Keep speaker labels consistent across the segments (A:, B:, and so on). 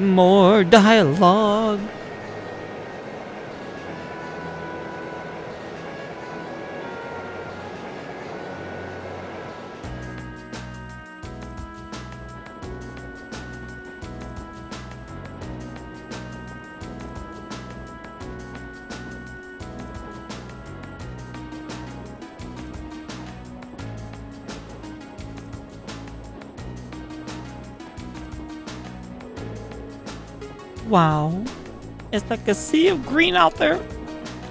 A: More dialogue. Wow, it's like a sea of green out there.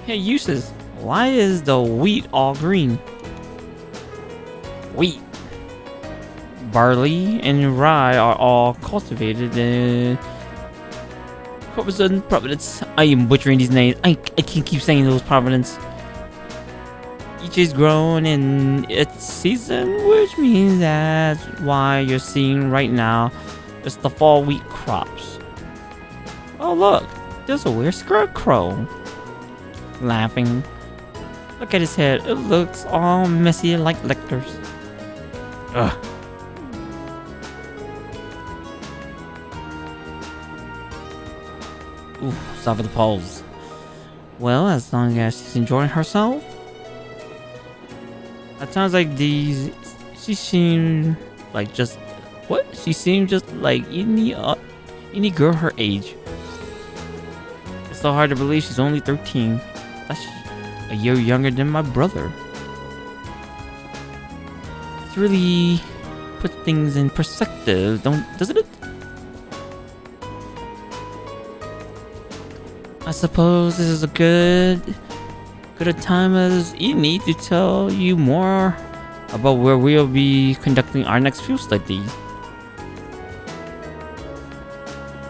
A: Hey, uses. Why is the wheat all green? Wheat, barley, and rye are all cultivated in Providence. I am butchering these names. I can't keep saying those Providence. Each is grown in its season, which means that's why you're seeing right now is the fall wheat crops. Oh look, there's a weird scarecrow. Laughing. Look at his head, it looks all messy like lictors. Ugh. Ooh, sorry for the pause. Well, as long as she's enjoying herself. It sounds like she seemed like just, what? She seemed just like any girl her age. It's so hard to believe she's only 13. That's a year younger than my brother. It's really put things in perspective, doesn't it? I suppose this is a good a time as any to tell you more about where we'll be conducting our next field studies.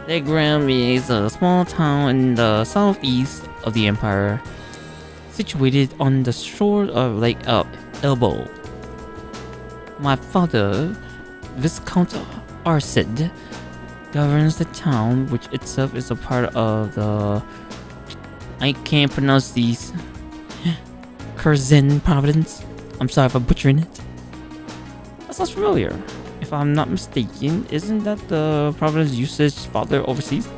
A: Legram is a small town in the southeast of the empire, situated on the shore of Lake Elbow. My father, Viscount Arcid, governs the town, which itself is a part of the... I can't pronounce these. Curzon Providence. I'm sorry for butchering it. That sounds familiar. If I'm not mistaken, isn't that the Providence usage father overseas?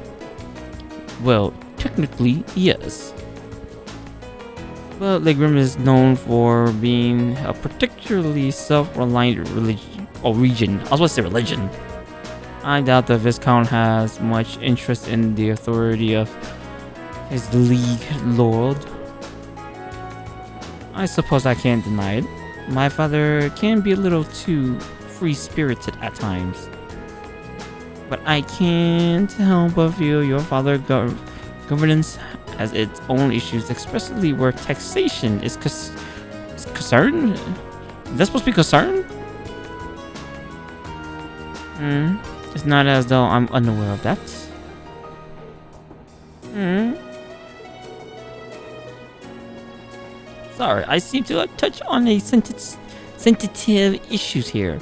A: Well, technically, yes. But Legram is known for being a particularly self-reliant region. I was going to say religion. I doubt the Viscount has much interest in the authority of his liege lord. I suppose I can't deny it. My father can be a little too free-spirited at times. But I can't help but feel your father's governance has its own issues, especially where taxation is concerned. Is that supposed to be concerned? It's not as though I'm unaware of that. Sorry, I seem to touch on a sensitive issues here.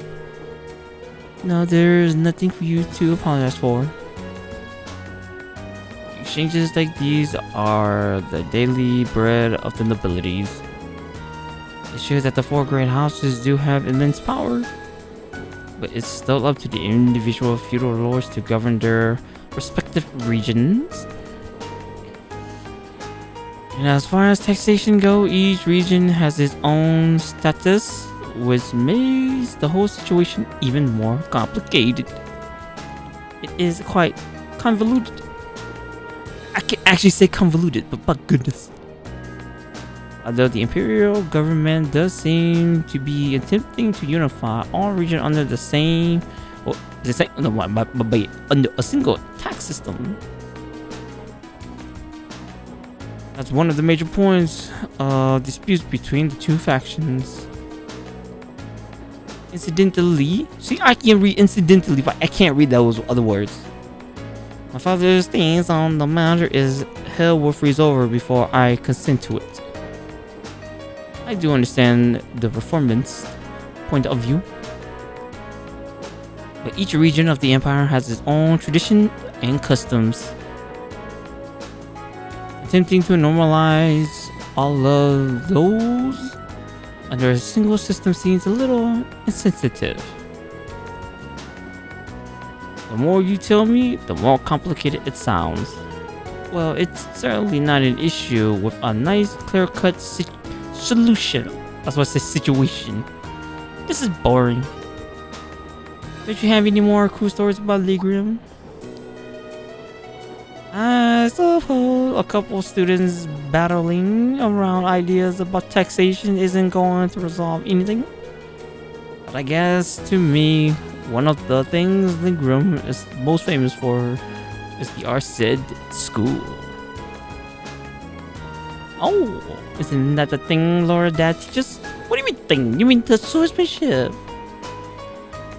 A: No, there's nothing for you to apologize for. Exchanges like these are the daily bread of the nobilities. It shows that the four great houses do have immense power, but it's still up to the individual feudal lords to govern their respective regions. And as far as taxation goes, each region has its own status, which makes the whole situation even more complicated. It is quite convoluted. I can't actually say convoluted, but my goodness. Although the imperial government does seem to be attempting to unify all regions under the same, under a single tax system. That's one of the major points of disputes between the two factions. Incidentally, see, I can read incidentally, but I can't read those other words. My father's stance on the matter is hell will freeze over before I consent to it. I do understand the performance point of view, but each region of the empire has its own tradition and customs. Attempting to normalize all of those under a single system seems a little insensitive. The more you tell me, the more complicated it sounds. Well, it's certainly not an issue with a nice, clear-cut solution. That's what I say, situation. This is boring. Don't you have any more cool stories about Ligrium? I suppose a couple students battling around ideas about taxation isn't going to resolve anything. But I guess to me, one of the things Ligrium is most famous for is the Arsid school. Oh, isn't that the thing Laura Dad teaches? What do you mean thing? You mean the swordsmanship?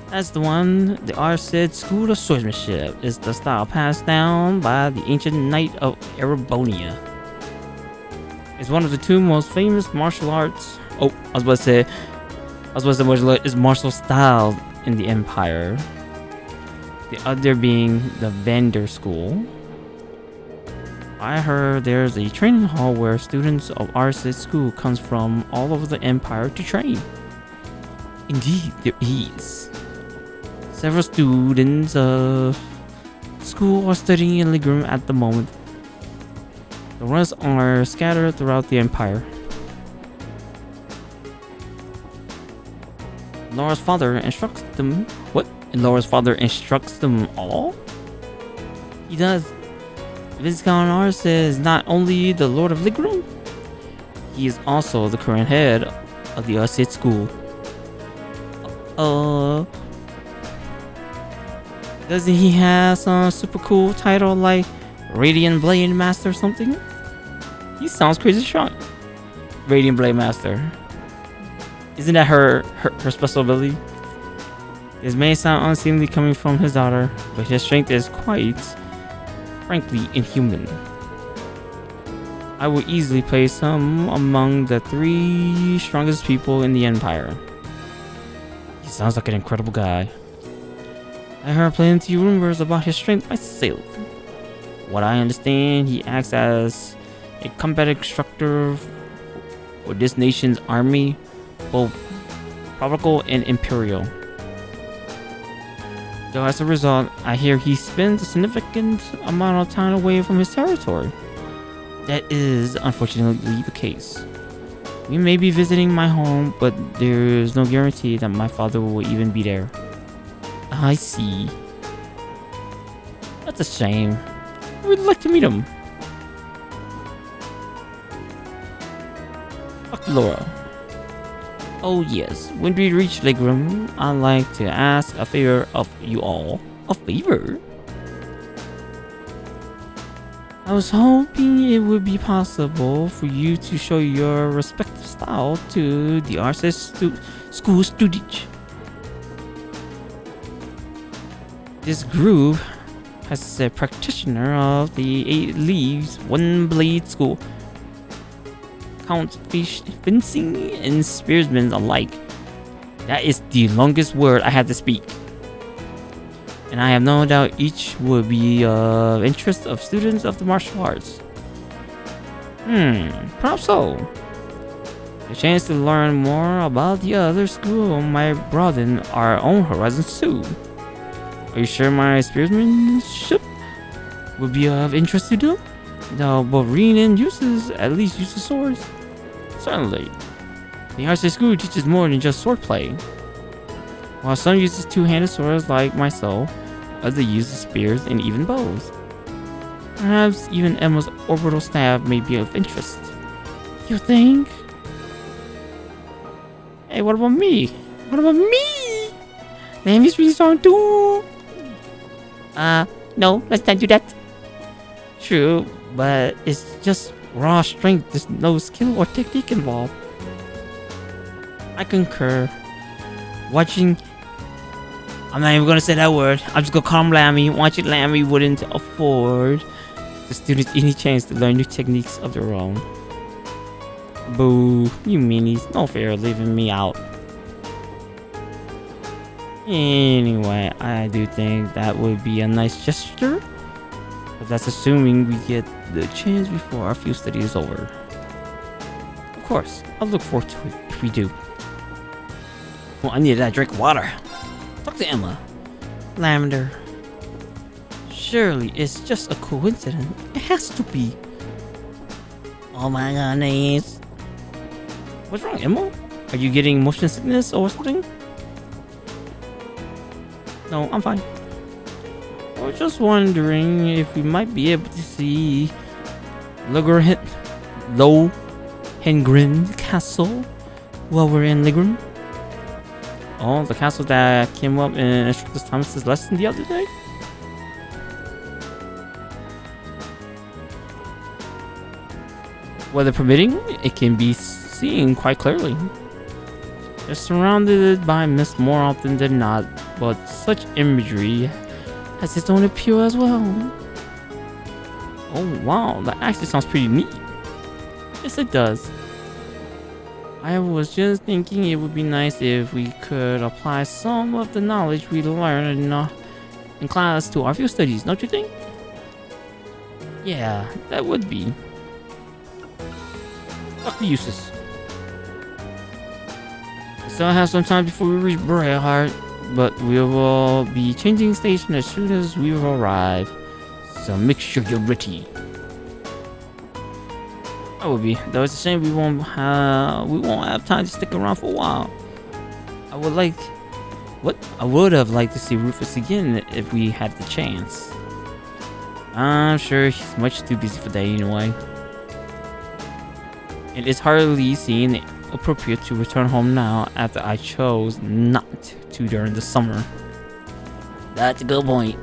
A: That's the one. The Arsid School of Swordsmanship is the style passed down by the ancient knight of Erebonia. It's one of the two most famous martial arts. Oh, I was about to say martial art is martial style in the Empire. The other being the Vander School. I heard there's a training hall where students of Arsid School comes from all over the Empire to train. Indeed, there is. Several students of school are studying in Ligrium at the moment. The rest are scattered throughout the Empire. Laura's father instructs them. What? Laura's father instructs them all? He does. Viscount Arsid is not only the Lord of Ligrium, he is also the current head of the Arsid School. Doesn't he have some super cool title like Radiant Blade Master or something? He sounds crazy strong. Radiant Blade Master. Isn't that her special ability? This may sound unseemly coming from his daughter, but his strength is quite, frankly, inhuman. I would easily place him among the 3 strongest people in the Empire. He sounds like an incredible guy. I heard plenty of rumors about his strength myself. What I understand, he acts as a combat instructor for this nation's army, both provincial and imperial. Though as a result, I hear he spends a significant amount of time away from his territory. That is unfortunately the case. We may be visiting my home, but there's no guarantee that my father will even be there. I see. That's a shame. We'd like to meet him. Fuck Laura. Oh yes, when we reach Ligrium, I'd like to ask a favor of you all. A favor? I was hoping it would be possible for you to show your respective style to the Arsid school students. This group has a practitioner of the 8 Leaves, One Blade School. Count fencing and spearsmen alike. That is the longest word I had to speak. And I have no doubt each would be of interest of students of the martial arts. Perhaps so. The chance to learn more about the other school might broaden our own horizons too. Are you sure my spearsmanship would be of interest to them? Though both reading and at least use the swords. Certainly. The Arsid School teaches more than just swordplay. While some uses 2-handed swords like myself, others use spears and even bows. Perhaps even Emma's orbital staff may be of interest. You think? Hey, what about me? What about me? Lammy's really strong too. No, let's not do that. True, but it's just raw strength. There's no skill or technique involved. I concur. Watching... I'm not even gonna say that word. I'm just gonna call him Lammy. Watching Lammy wouldn't afford the students any chance to learn new techniques of their own. Boo, you meanies. No fair leaving me out. Anyway, I do think that would be a nice gesture. But that's assuming we get the chance before our field study is over. Of course, I'll look forward to it if we do. Well, I need that drink of water. Talk to Emma. Lavender. Surely it's just a coincidence. It has to be. Oh my goodness. What's wrong, Emma? Are you getting motion sickness or something? No, I'm fine. I was just wondering if we might be able to see Lohengrin Castle while we're in Ligrum. Oh, the castle that came up in Instructor Thomas's lesson the other day? Weather permitting, it can be seen quite clearly. They're surrounded by mist more often than not, but such imagery has its own appeal as well. Oh wow, that actually sounds pretty neat. Yes, it does. I was just thinking it would be nice if we could apply some of the knowledge we learned in class to our field studies, don't you think? Yeah, that would be. Dr. Eustace. We still have some time before we reach Briarheart, but we will be changing station as soon as we arrive. So make sure you're ready. That would be. Though it's a shame we won't have time to stick around for a while. I would have liked to see Rufus again if we had the chance. I'm sure he's much too busy for that anyway. It is hardly seen appropriate to return home now after I chose not to during the summer. That's a good point.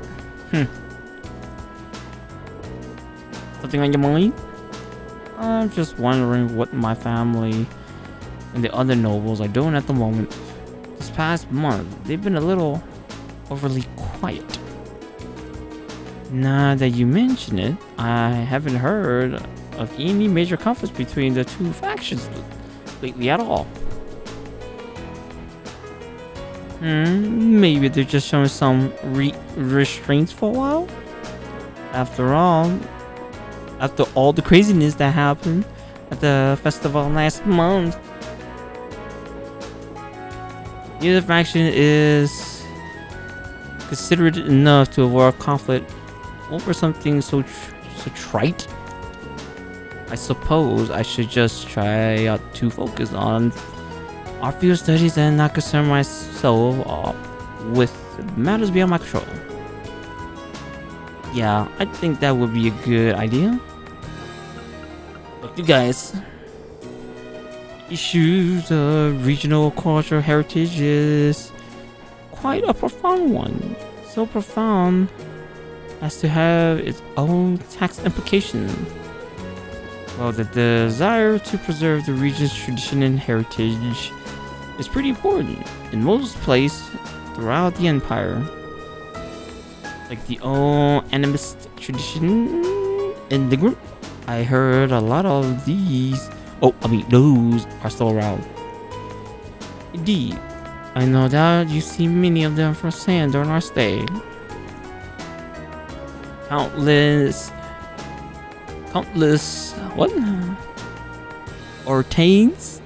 A: Something on your mind? I'm just wondering what my family and the other nobles are doing at the moment. This past month, they've been a little overly quiet. Now that you mention it, I haven't heard of any major conflicts between the two factions lately at all. Maybe they're just showing some restraints for a while. After all the craziness that happened at the festival last month, neither faction is considerate enough to avoid conflict over something so trite. I suppose I should just try to focus on our field studies and not concern myself with matters beyond my control. Yeah, I think that would be a good idea. Look, you guys. Issues of regional cultural heritage is quite a profound one. So profound as to have its own tax implications. Well, the desire to preserve the region's tradition and heritage is pretty important in most places throughout the empire. Like the old animist tradition in the group. I heard a lot of those are still around. Indeed, I know that you see many of them firsthand during our stay. Countless ortains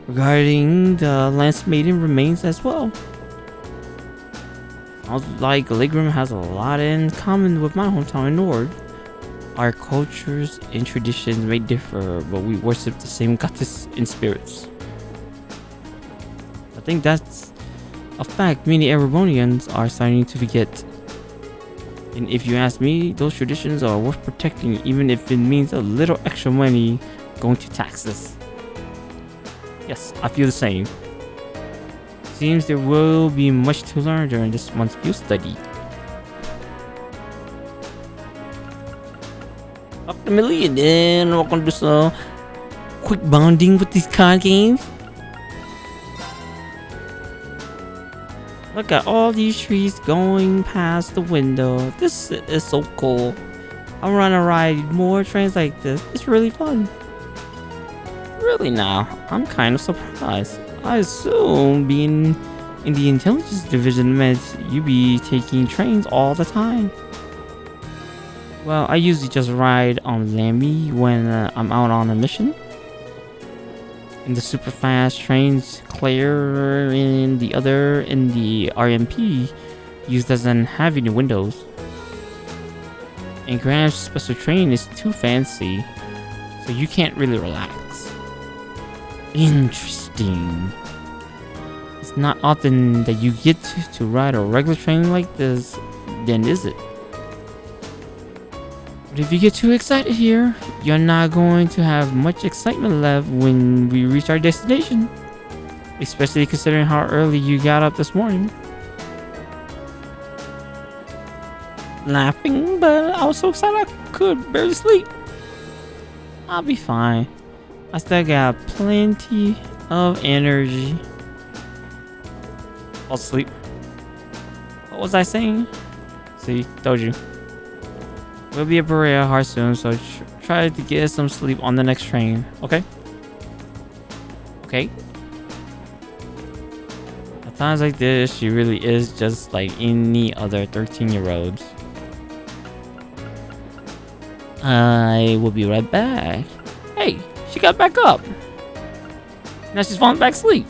A: regarding the Lance Maiden remains as well. Sounds like Ligrum has a lot in common with my hometown in Nord. Our cultures and traditions may differ, but we worship the same goddess in spirits. I think that's a fact many Erebonians are starting to forget. And if you ask me, those traditions are worth protecting even if it means a little extra money going to taxes. Yes, I feel the same. Seems there will be much to learn during this month's field study. Dr. Millie, and then we're gonna do some quick bonding with these card games. Look at all these trees going past the window. This is so cool. I wanna ride more trains like this. It's really fun. Really now, I'm kind of surprised. I assume being in the intelligence division meant you be taking trains all the time. Well, I usually just ride on Lammy when I'm out on a mission. And the super fast trains Claire in the RMP use doesn't have any windows. And Graham's special train is too fancy, so you can't really relax. Interesting. It's not often that you get to ride a regular train like this, then is it? But if you get too excited here, you're not going to have much excitement left when we reach our destination. Especially considering how early you got up this morning. Laughing, but I was so excited I could barely sleep. I'll be fine. I still got plenty of energy. I'll sleep. What was I saying? See, told you. We'll be at Berea hard soon, so try to get some sleep on the next train, okay? Okay. At times like this, she really is just like any other 13-year-olds. I will be right back. Hey, she got back up. Now she's falling back asleep.